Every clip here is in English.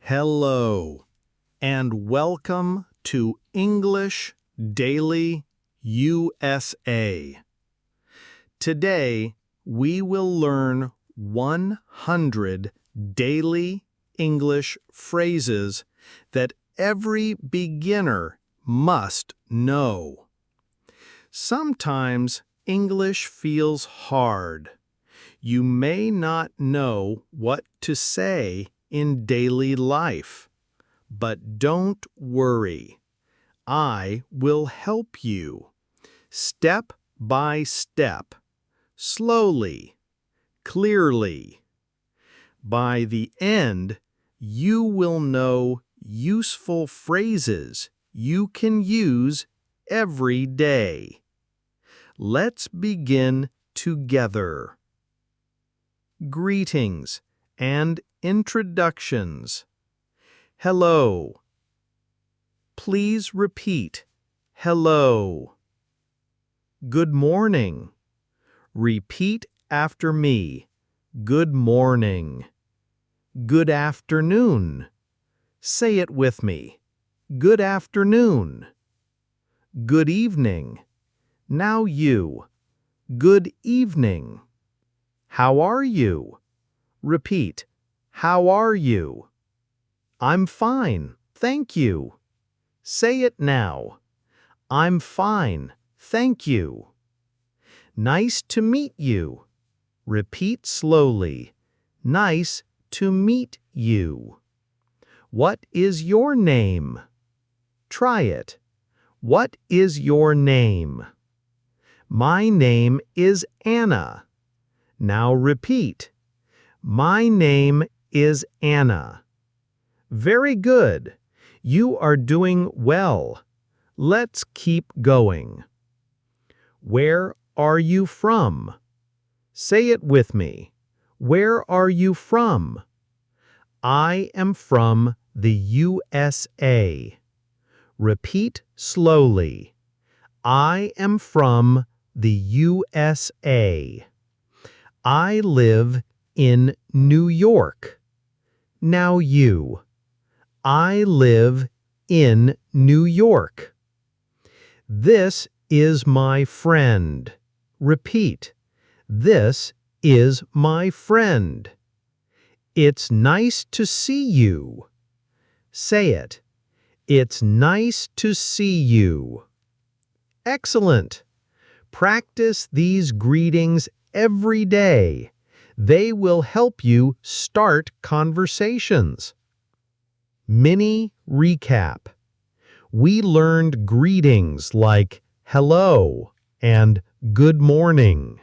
Hello, and welcome to English Daily USA. Today, we will learn 100 daily English phrases that every beginner must know. Sometimes English feels hard. You may not know what to say in daily life, but don't worry. I will help you, step by step, slowly, clearly. By the end, you will know useful phrases you can use every day. Let's begin together. Greetings and introductions. Hello. Please repeat. Hello. Good morning. Repeat after me. Good morning. Good afternoon. Say it with me. Good afternoon. Good evening. Now you. Good evening. How are you? Repeat. How are you? I'm fine, thank you. Say it now. I'm fine, thank you. Nice to meet you. Repeat slowly. Nice to meet you. What is your name? Try it. What is your name? My name is Anna. Now repeat. My name is Anna. Very good. You are doing well. Let's keep going. Where are you from? Say it with me. Where are you from? I am from the USA. Repeat slowly. I am from the USA. I live in New York. Now you. I live in New York. This is my friend. Repeat. This is my friend. It's nice to see you. Say it. It's nice to see you. Excellent. Practice these greetings every day. They will help you start conversations. Mini recap. We learned greetings like hello and good morning.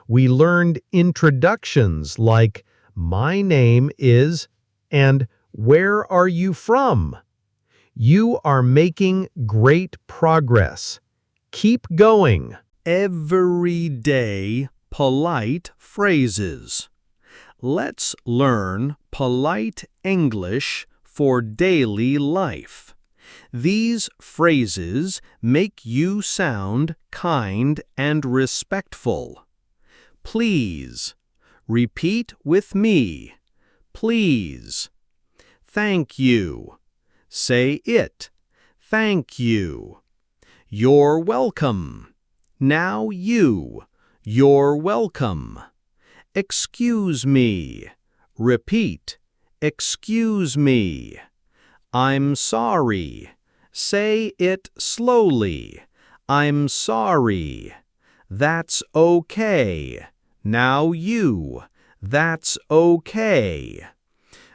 We learned introductions like my name is and where are you from? You are making great progress. Keep going. Everyday polite phrases. Let's learn polite English for daily life. These phrases make you sound kind and respectful. Please. Repeat with me. Please. Thank you. Say it. Thank you. You're welcome. Now you. You're welcome. Excuse me. Repeat. Excuse me. I'm sorry. Say it slowly. I'm sorry. That's okay. Now you. That's okay.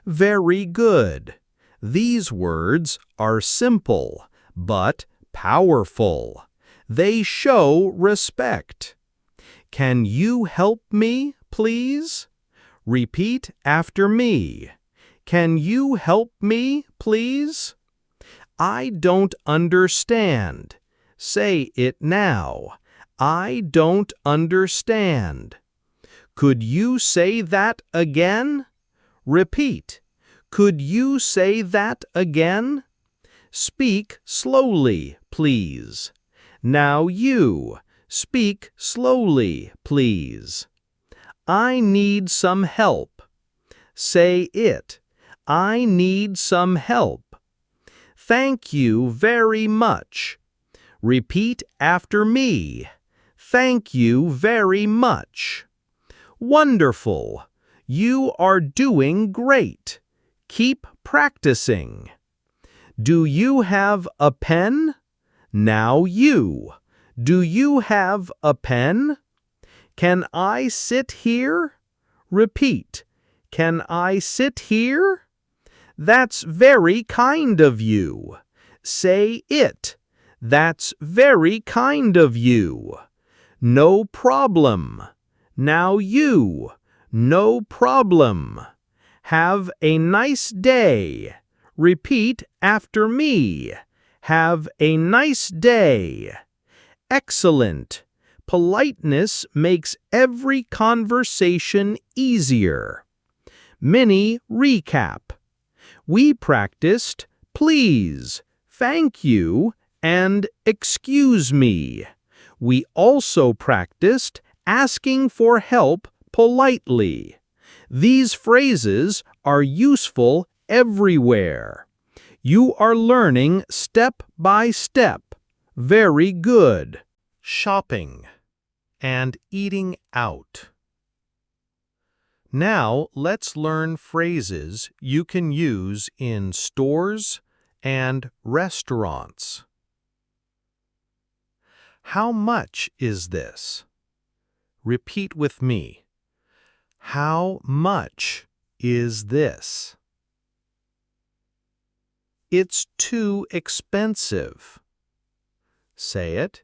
Very good. These words are simple, but powerful. They show respect. Can you help me, please? Repeat after me. Can you help me, please? I don't understand. Say it now. I don't understand. Could you say that again? Repeat. Could you say that again? Speak slowly, please. Now you. Speak slowly, please. I need some help. Say it. I need some help. Thank you very much. Repeat after me. Thank you very much. Wonderful. You are doing great. Keep practicing. Do you have a pen? Now you. Do you have a pen? Can I sit here? Repeat. Can I sit here? That's very kind of you. Say it. That's very kind of you. No problem. Now you. No problem. Have a nice day. Repeat after me. Have a nice day. Excellent. Politeness makes every conversation easier. Mini recap. We practiced please, thank you, and excuse me. We also practiced asking for help politely. These phrases are useful everywhere. You are learning step by step. Very good. Shopping and eating out. Now let's learn phrases you can use in stores and restaurants. How much is this? Repeat with me. How much is this? It's too expensive. Say it.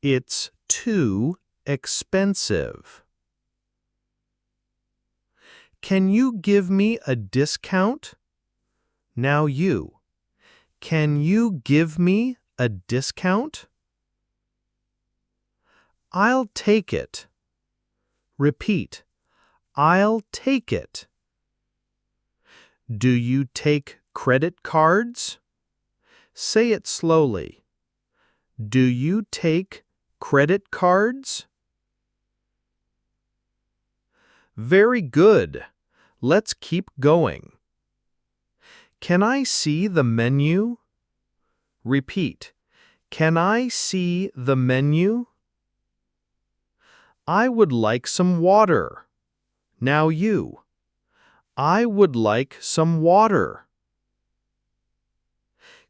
It's too expensive. Can you give me a discount? Now you. Can you give me a discount? I'll take it. Repeat. I'll take it. Do you take credit cards? Say it slowly. Do you take credit cards? Very good. Let's keep going. Can I see the menu? Repeat. Can I see the menu? I would like some water. Now you. I would like some water.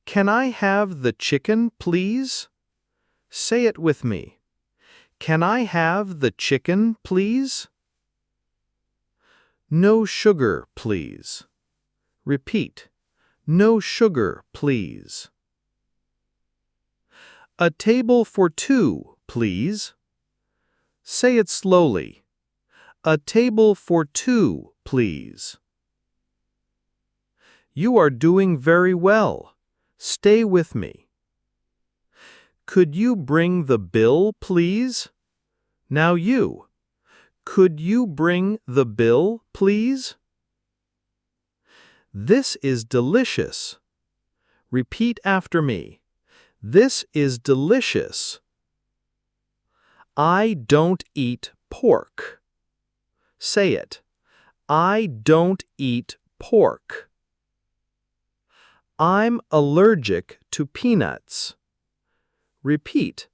Can I have the chicken, please? Say it with me. Can I have the chicken, please? No sugar, please. Repeat. No sugar, please. A table for two, please. Say it slowly. A table for two, please. You are doing very well. Stay with me. Could you bring the bill, please? Now you. Could you bring the bill, please? This is delicious. Repeat after me. This is delicious. I don't eat pork. Say it. I don't eat pork. I'm allergic to peanuts. Repeat.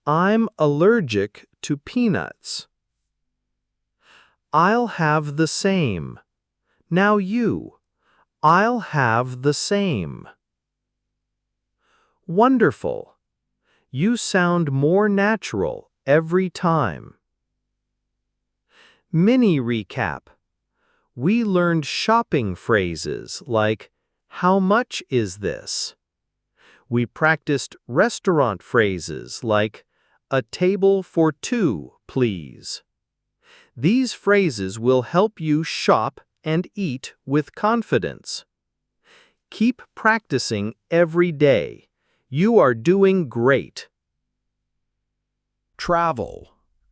I'm allergic to peanuts. I'll have the same. Now you. I'll have the same. Wonderful. You sound more natural every time. Mini recap. We learned shopping phrases like, how much is this? We practiced restaurant phrases like, a table for two, please. These phrases will help you shop and eat with confidence. Keep practicing every day. You are doing great. Travel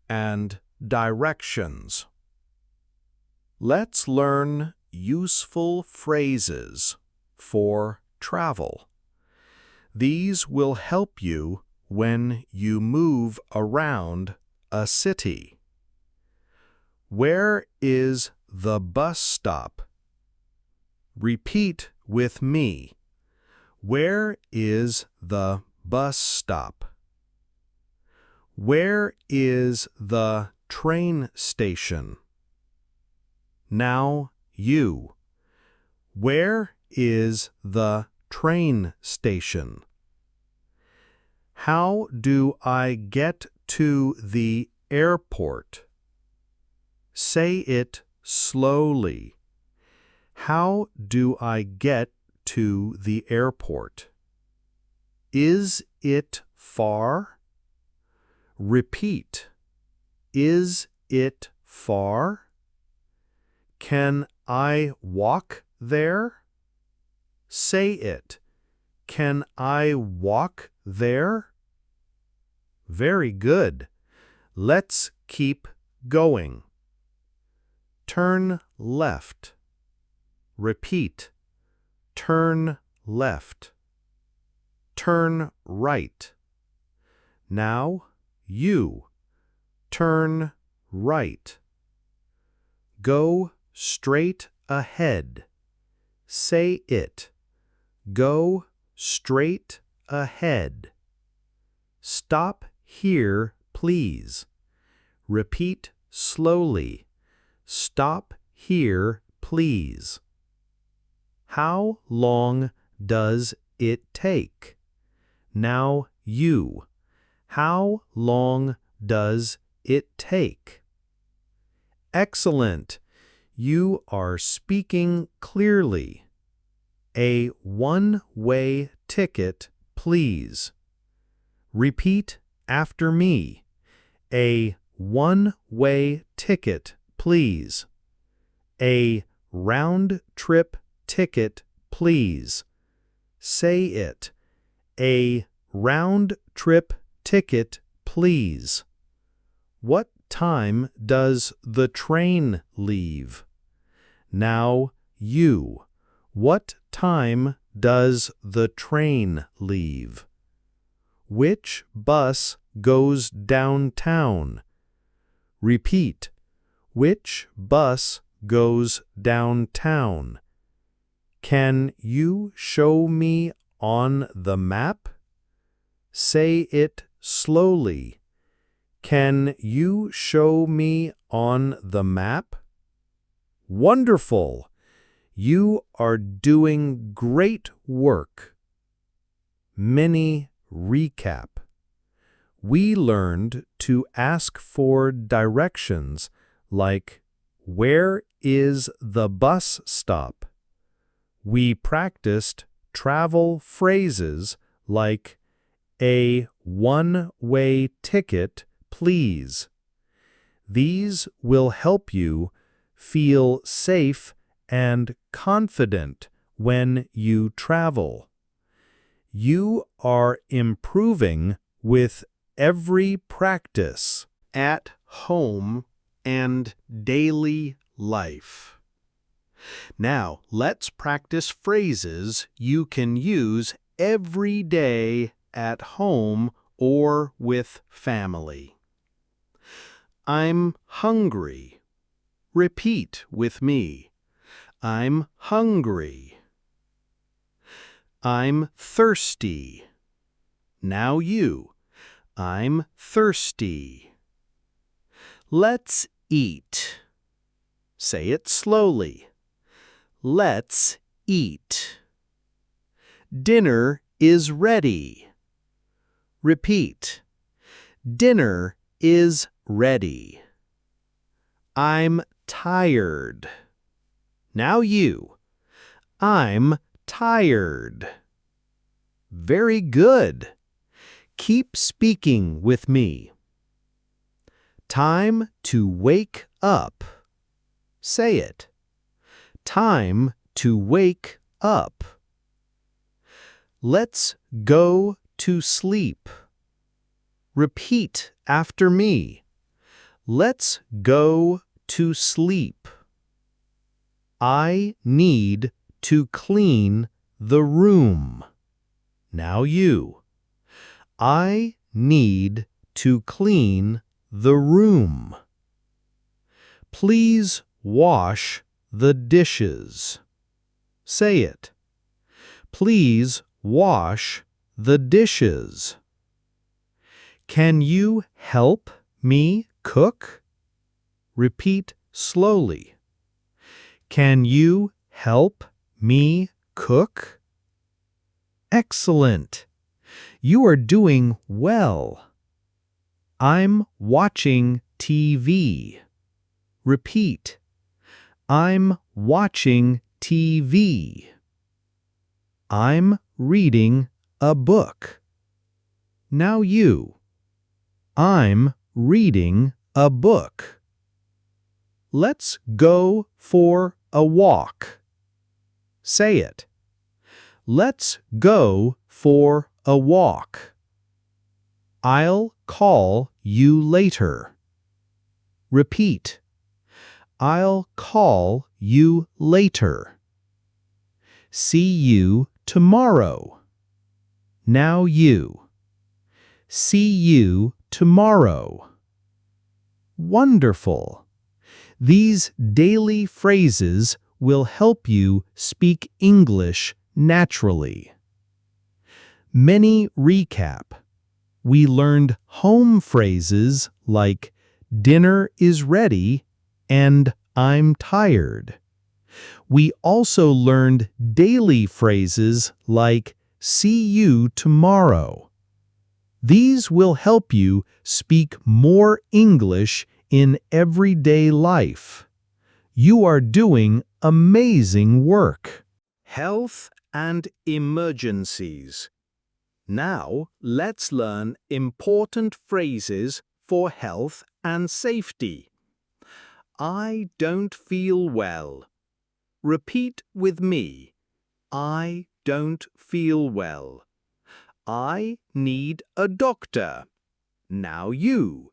and directions. Let's learn useful phrases for travel. These will help you when you move around a city. Where is the bus stop? Repeat with me. Where is the bus stop? Where is the train station? Now you. Where is the train station? How do I get to the airport? Say it slowly. How do I get to the airport? Is it far? Repeat. Is it far? Can I walk there? Say it. Can I walk there? Very good. Let's keep going. Turn left. Repeat. Turn left. Turn right. Now you. Turn right. Go straight ahead. Say it. Go straight ahead. Stop here, please. Repeat slowly. Stop here, please. How long does it take? Now you. How long does it take? Excellent. You are speaking clearly. A one-way ticket, please. Repeat after me. A one-way ticket, please. A round-trip ticket, please. Say it. A round-trip ticket, please. What time does the train leave? Now you. What time does the train leave? Which bus goes downtown? Repeat. Which bus goes downtown? Can you show me on the map? Say it slowly. Can you show me on the map? Wonderful! You are doing great work. Mini recap. We learned to ask for directions like, where is the bus stop? We practiced travel phrases like, a one-way ticket, please. These will help you feel safe and confident when you travel. You are improving with every practice at home and daily life. Now, let's practice phrases you can use every day at home or with family. I'm hungry. Repeat with me. I'm hungry. I'm thirsty. Now you. I'm thirsty. Let's eat. Say it slowly. Let's eat. Dinner is ready. Repeat. Dinner is ready. I'm tired. Now you. I'm tired. Very good. Keep speaking with me. Time to wake up. Say it. Time to wake up. Let's go to sleep. Repeat after me. Let's go to sleep. I need to clean the room. Now you. I need to clean the room. Please wash the dishes. Say it. Please wash the dishes. Can you help me cook? Repeat slowly. Can you help me cook? Excellent. You are doing well. I'm watching TV. Repeat. I'm watching TV. I'm reading a book. Now you. I'm reading a book. Let's go for a walk. Say it. Let's go for a walk. I'll call you later. Repeat. I'll call you later. See you tomorrow. Now you. See you tomorrow. Wonderful. These daily phrases will help you speak English naturally. Many recap. We learned home phrases like dinner is ready and I'm tired. We also learned daily phrases like see you tomorrow. These will help you speak more English in everyday life. You are doing amazing work. Health and emergencies. Now, let's learn important phrases for health and safety. I don't feel well. Repeat with me. I don't feel well. I need a doctor. Now you.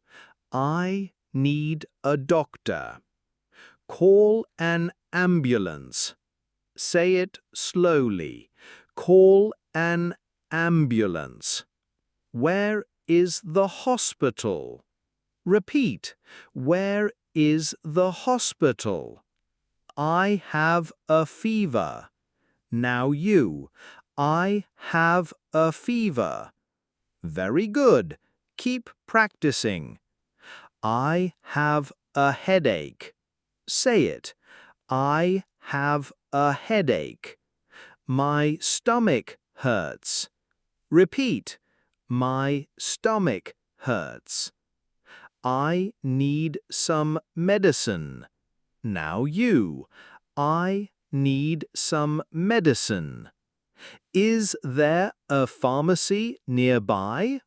I need a doctor. Call an ambulance. Say it slowly. Call an ambulance. Where is the hospital? Repeat. Where is the hospital? I have a fever. Now you. I have a fever. Very good. Keep practicing. I have a headache. Say it. I have a headache. My stomach hurts. Repeat. My stomach hurts. I need some medicine. Now you. I need some medicine. Is there a pharmacy nearby?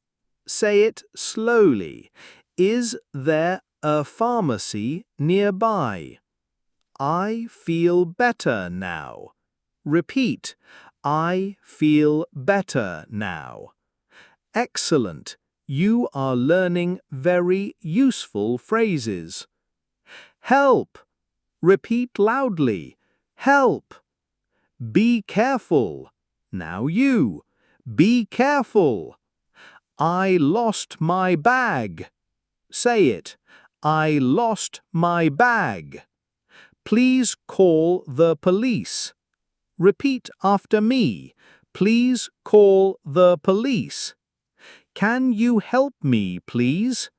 Say it slowly. Is there a pharmacy nearby? I feel better now. Repeat. I feel better now. Excellent. You are learning very useful phrases. Help. Repeat loudly. Help. Be careful. Now you. Be careful. I lost my bag. Say it. I lost my bag. Please call the police. Repeat after me. Please call the police. Can you help me, please?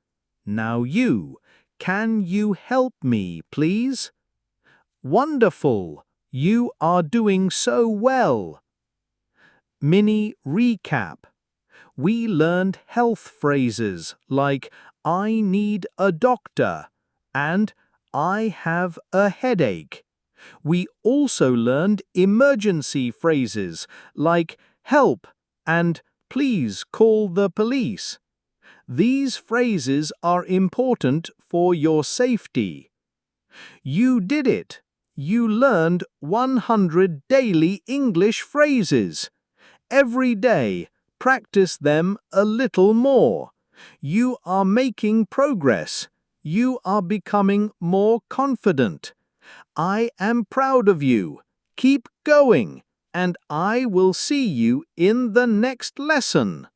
Now you. Can you help me, please? Wonderful. You are doing so well. Mini recap. We learned health phrases like I need a doctor and I have a headache. We also learned emergency phrases like help and please call the police. These phrases are important for your safety. You did it. You learned 100 daily English phrases. Every day, practice them a little more. You are making progress. You are becoming more confident. I am proud of you. Keep going, and I will see you in the next lesson.